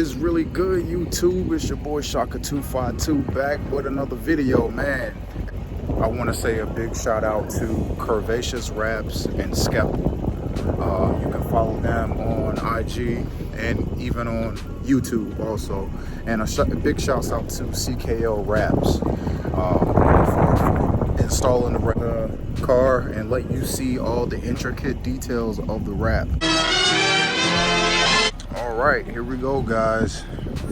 is really good, YouTube? It's your boy Shaka252 back with another video, man. I want to say a big shout out to Curvaceous Wraps and Skeppel. You can follow them on IG and even on YouTube also. And a big shout out to CKO Wraps for installing the car and let you see all the intricate details of the wrap. All right, here we go, guys.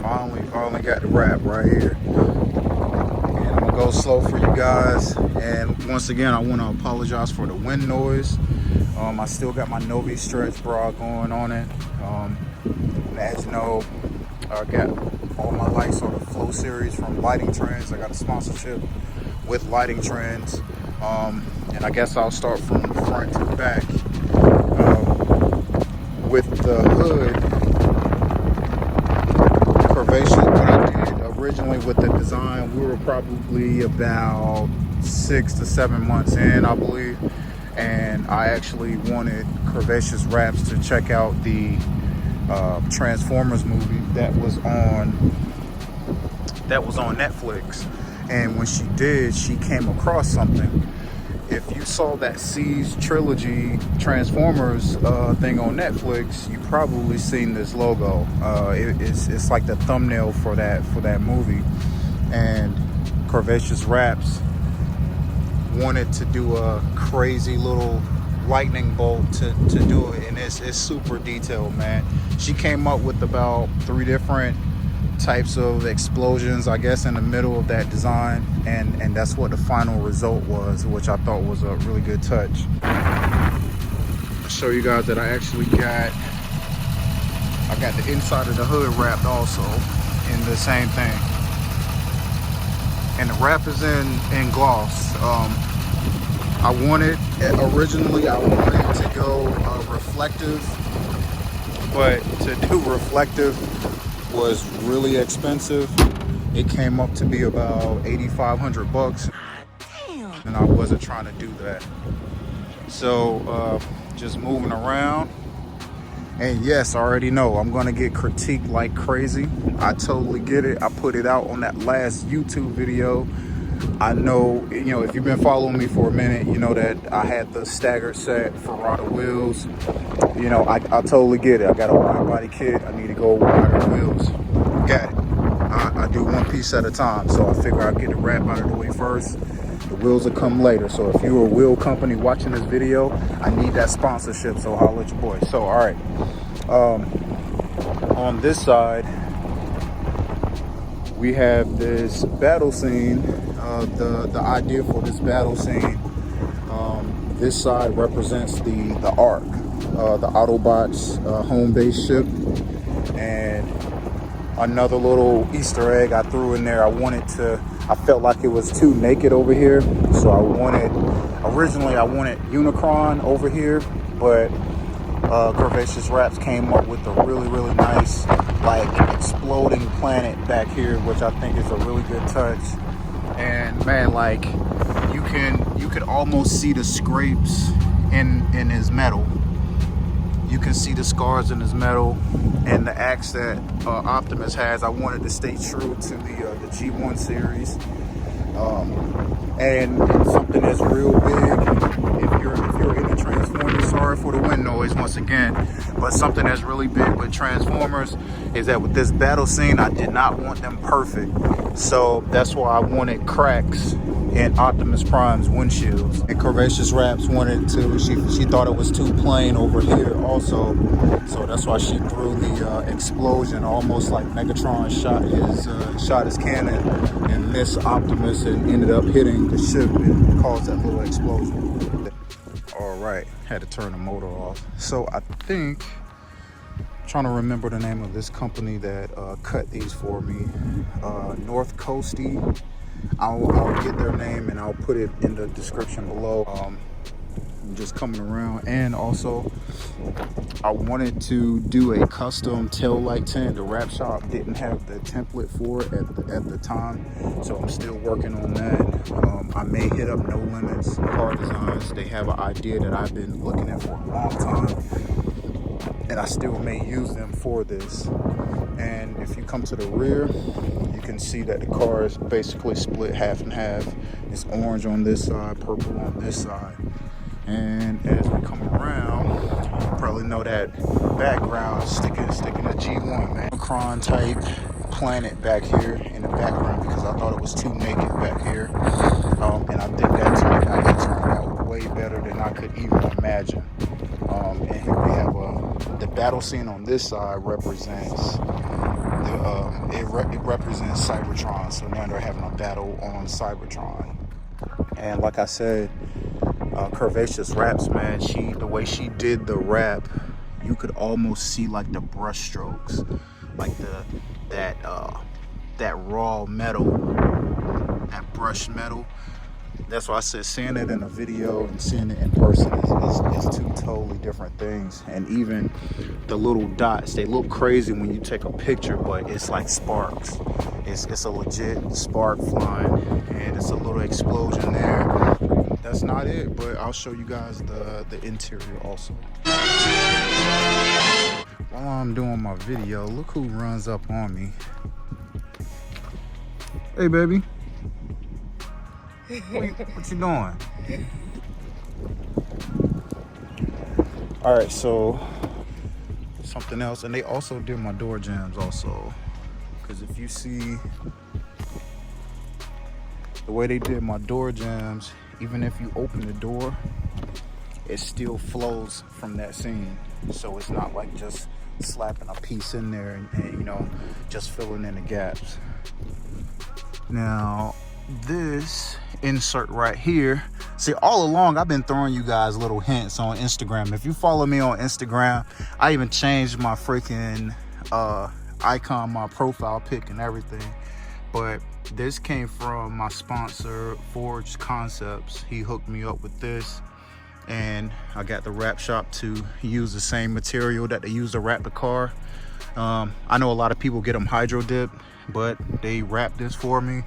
Finally got the wrap right here. And I'm gonna go slow for you guys. And once again, I want to apologize for the wind noise. I still got my Novi stretch bra going on it. And as you know, I got all my lights on the Flow series from Lighting Trends. I got a sponsorship with Lighting Trends. And I guess I'll start from the front to the back. With the hood, Curvaceous, what I did originally with the design, we were probably about 6 to 7 months in, I believe. And I actually wanted Curvaceous Wraps to check out the Transformers movie that was on Netflix. And when she did, she came across something. If you saw that Siege Trilogy Transformers thing on Netflix, you probably seen this logo. It's like the thumbnail for that movie. And Curvaceous Wraps wanted to do a crazy little lightning bolt to do it, and it's super detailed, man. She came up with about 3 different types of explosions, I guess, in the middle of that design, and that's what the final result was, which I thought was a really good touch. I'll show you guys that I actually got the inside of the hood wrapped also in the same thing, and the wrap is in gloss. Originally I wanted to go reflective, but to do reflective was really expensive. It came up to be about 8,500 bucks, and I wasn't trying to do that. So just moving around. And yes, I already know I'm gonna get critiqued like crazy. I totally get it. I put it out on that last YouTube video. I know, if you've been following me for a minute, you know that I had the staggered set Ferrata wheels. I totally get it. I got a wide body kit. I need to go wider wheels. Got it. I do one piece at a time, so I figure I'll get the wrap out of the way first. The wheels will come later. So if you're a wheel company watching this video, I need that sponsorship, so holla at your boy. So, all right. On this side, we have this battle scene. The idea for this battle scene, this side represents the Ark, the Autobots home base ship, and another little Easter egg I threw in there. I felt like it was too naked over here, so originally I wanted Unicron over here, but Curvaceous Wraps came up with a really nice like exploding planet back here, which I think is a really good touch. And man, like you could almost see the scrapes in his metal. You can see the scars in his metal, and the axe that Optimus has. I wanted to stay true to the G1 series, and something that's real big. If you're into Transformers, sorry for the wind noise once again, but something that's really big with Transformers is that with this battle scene, I did not want them perfect. So that's why I wanted cracks in Optimus Prime's windshields. And Curvaceous Wraps wanted to, she thought it was too plain over here also. So that's why she threw the explosion, almost like Megatron shot his cannon and missed Optimus and ended up hitting the ship and caused that little explosion. All right, had to turn the motor off. So I think, trying to remember the name of this company that cut these for me, North Coasty. I'll get their name and I'll put it in the description below. I'm just coming around, and also I wanted to do a custom tail light tint. The wrap shop didn't have the template for it at the time, so I'm still working on that. I may hit up No Limits Car Designs. They have an idea that I've been looking at for a long time, and I still may use them for this. And if you come to the rear, you can see that the car is basically split half and half. It's orange on this side, purple on this side. And as we come around, you probably know that background sticking to G1, man. Cron type planet back here in the background because I thought it was too naked back here. And I did that to it. It turned out way better than I could even imagine. And here we have the battle scene on this side represents it represents Cybertron. So now they're having a battle on Cybertron. And like I said, Curvaceous Wraps, man, the way she did the wrap, you could almost see like the brush strokes, like that raw metal, that brushed metal. That's why I said seeing it in a video and seeing it in person is two totally different things. And even the little dots, they look crazy when you take a picture, but it's like sparks. It's a legit spark flying, and it's a little explosion there. That's not it, but I'll show you guys the interior also. While I'm doing my video, look who runs up on me. Hey, baby. What you doing? All right, so something else, and they also did my door jambs also, because if you see the way they did my door jambs, even if you open the door, it still flows from that scene. So it's not like just slapping a piece in there and you know, just filling in the gaps. Now, this insert right here, see, all along I've been throwing you guys little hints on Instagram. If you follow me on Instagram, I even changed my freaking icon, my profile pic and everything. But this came from my sponsor, Forged Concepts. He hooked me up with this, and I got the wrap shop to use the same material that they use to wrap the car. I know a lot of people get them hydro dip, but they wrap this for me.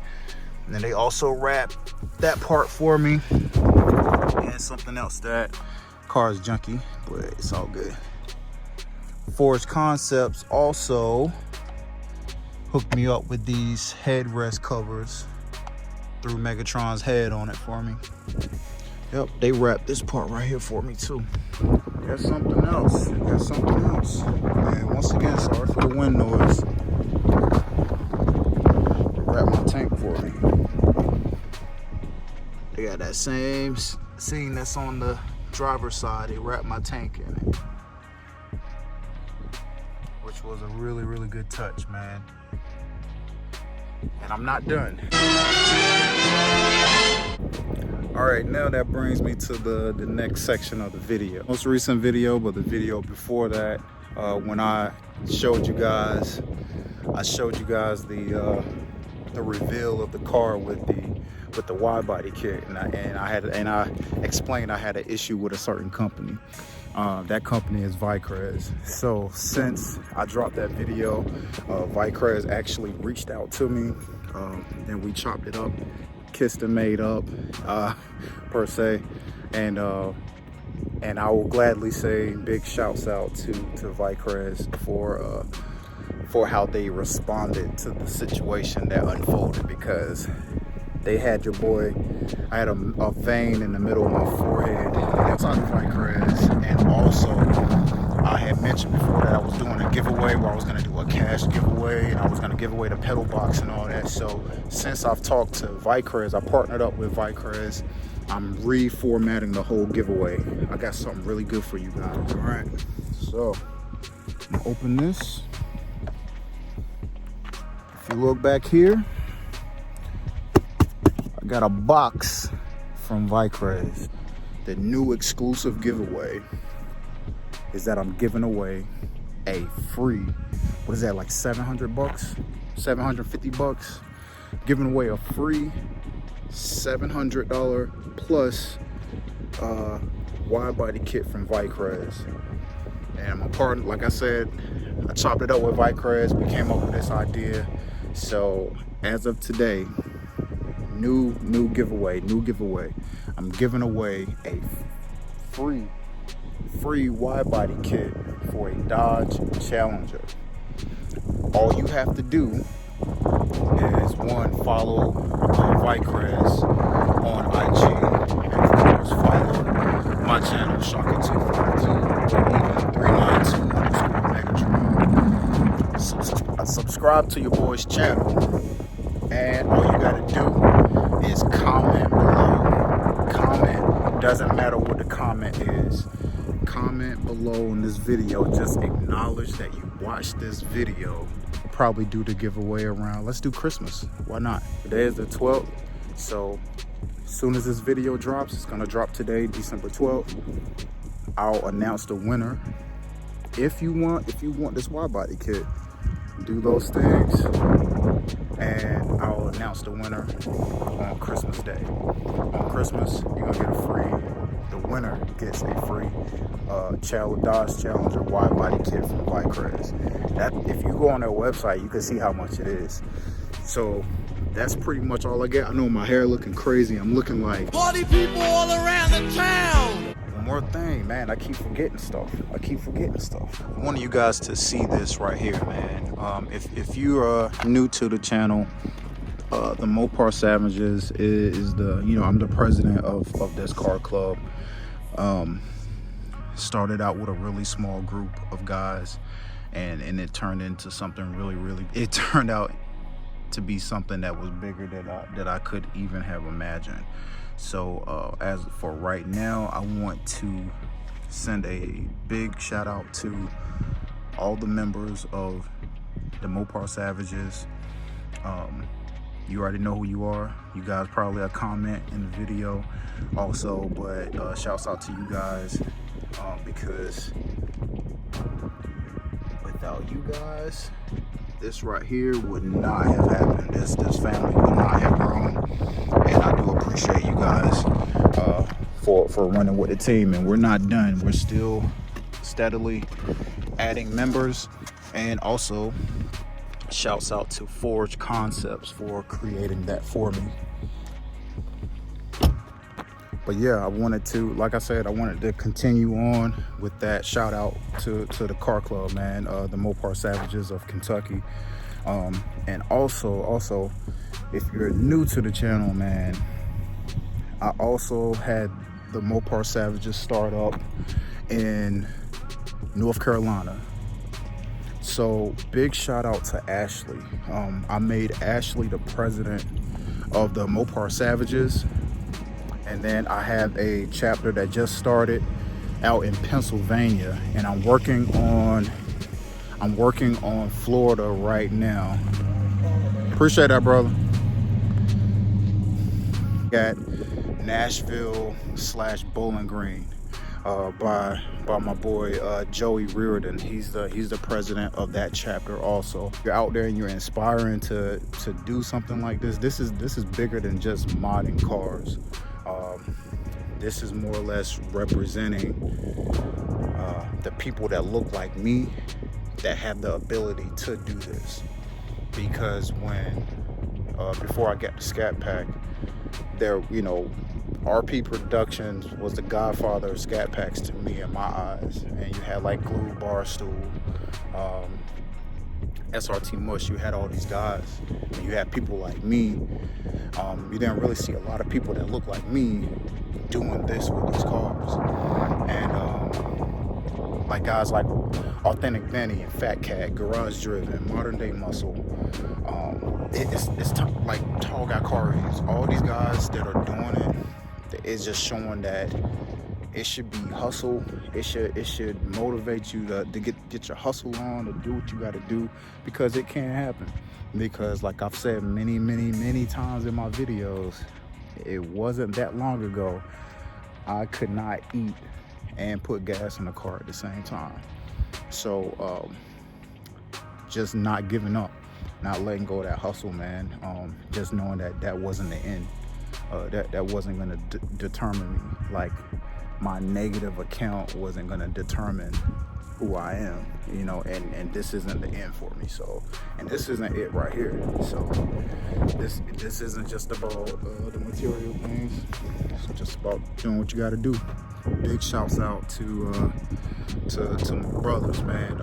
And then they also wrap that part for me. And something else, that car is junky, but it's all good. Forged Concepts also hooked me up with these headrest covers, threw Megatron's head on it for me. Yep, they wrapped this part right here for me too. Got something else. And once again, sorry for the wind noise. Wrap my tank for me. They got that same scene that's on the driver's side. They wrapped my tank in it, which was a really, really good touch, man. And I'm not done. All right, now that brings me to the next section of the video. Most recent video, but the video before that, when I showed you guys the reveal of the car with the wide body kit, and I explained I had an issue with a certain company. That company is Vicrez. So since I dropped that video, Vicrez actually reached out to me, and we chopped it up, kissed and made up, per se. And I will gladly say big shouts out to Vicrez for how they responded to the situation that unfolded, because they had your boy, I had a vein in the middle of my forehead. That's on Vicrez. And also, I had mentioned before that I was doing a giveaway where I was going to do a cash giveaway, and I was going to give away the pedal box and all that. So since I've talked to Vicrez, I partnered up with Vicrez, I'm reformatting the whole giveaway. I got something really good for you guys. All right, so I'm gonna open this. If you look back here, I got a box from Vicrez. The new exclusive giveaway is that I'm giving away a free, what is that, like 700 bucks, 750 bucks, giving away a free $700 plus wide body kit from Vicrez. And my partner, like I said, I chopped it up with Vicrez. We came up with this idea. So as of today, new giveaway. I'm giving away a free wide body kit for a Dodge Challenger. all you have to do is one, follow Vicrez on IG, and of course follow my channel Shaka242 or even 392_Megatron. Subscribe to your boy's channel, and all you gotta do is comment below. Comment, doesn't matter what the comment is. Comment below in this video, just acknowledge that you watched this video. Probably do the giveaway around, let's do Christmas, why not? Today is the 12th, so as soon as this video drops, it's gonna drop today, December 12th. I'll announce the winner. If you want this wide body kit, do those things, and I'll announce the winner on Christmas Day. On Christmas, you're gonna get a free, the winner gets a free Dodge Challenger wide body kit from Vicrez. That, if you go on their website, you can see how much it is. So that's pretty much all I get. I know my hair looking crazy. I'm looking like party people all around the town. One more thing, man, I keep forgetting stuff. I want you guys to see this right here, man. If you are new to the channel, the Mopar Savages is the, I'm the president of this car club. Started out with a really small group of guys, and it turned into something really, it turned out to be something that was bigger than I could even have imagined. So as for right now, I want to send a big shout out to all the members of the Mopar Savages. You already know who you are. You guys probably a comment in the video also, but shouts out to you guys, because without you guys, this right here would not have happened. This family would not have grown, and I do appreciate you guys for running with the team. And we're not done. We're still steadily adding members, and also shouts out to Forge Concepts for creating that for me. But yeah, I wanted to, like I said, I wanted to continue on with that shout out to the car club, man, the Mopar Savages of Kentucky. And also, if you're new to the channel, man, I also had the Mopar Savages start up in North Carolina. So big shout out to Ashley. I made Ashley the president of the Mopar Savages. And then I have a chapter that just started out in Pennsylvania, and I'm working on Florida right now. Appreciate that, brother. Got Nashville / Bowling Green by my boy Joey Reardon. He's the president of that chapter also. If you're out there and you're inspiring to do something like this, this is bigger than just modding cars. This is more or less representing the people that look like me, that have the ability to do this. Because when before I got the Scat Pack, there, RP Productions was the godfather of Scat Packs to me in my eyes. And you had like Glue, Barstool, SRT Mush, you had all these guys, and you had people like me. You didn't really see a lot of people that look like me doing this with these cars. And like guys like Authentic Benny and Fat Cat, Garage Driven, Modern Day Muscle, like Tall Guy Car Reviews, all these guys that are doing it, it's just showing that it should be hustle. It should motivate you to get your hustle on, to do what you got to do, because it can happen. Because like I've said many times in my videos, it wasn't that long ago I could not eat and put gas in the car at the same time. So just not giving up, not letting go of that hustle, man. Just knowing that wasn't the end. That wasn't gonna determine me. Like, my negative account wasn't gonna determine who I am, and this isn't the end for me. So, and this isn't it right here. So this isn't just about the material things. It's just about doing what you got to do. Big shouts out to my brothers, man.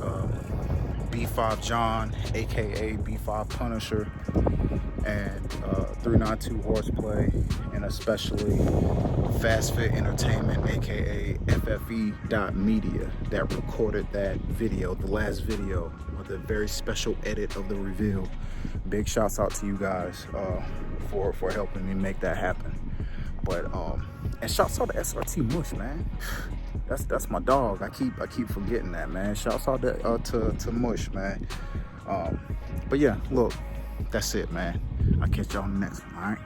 B5 John, aka B5 Punisher, and 392 Horseplay, and especially Fast Fit Entertainment, aka FFE.media, that recorded that video, the last video, with a very special edit of the reveal. Big shouts out to you guys for helping me make that happen. But and shouts out to SRT Mush, man. That's my dog. I keep forgetting that, man. Shouts out to Mush, man. But yeah, look, that's it, man. I'll catch y'all on the next one, all right?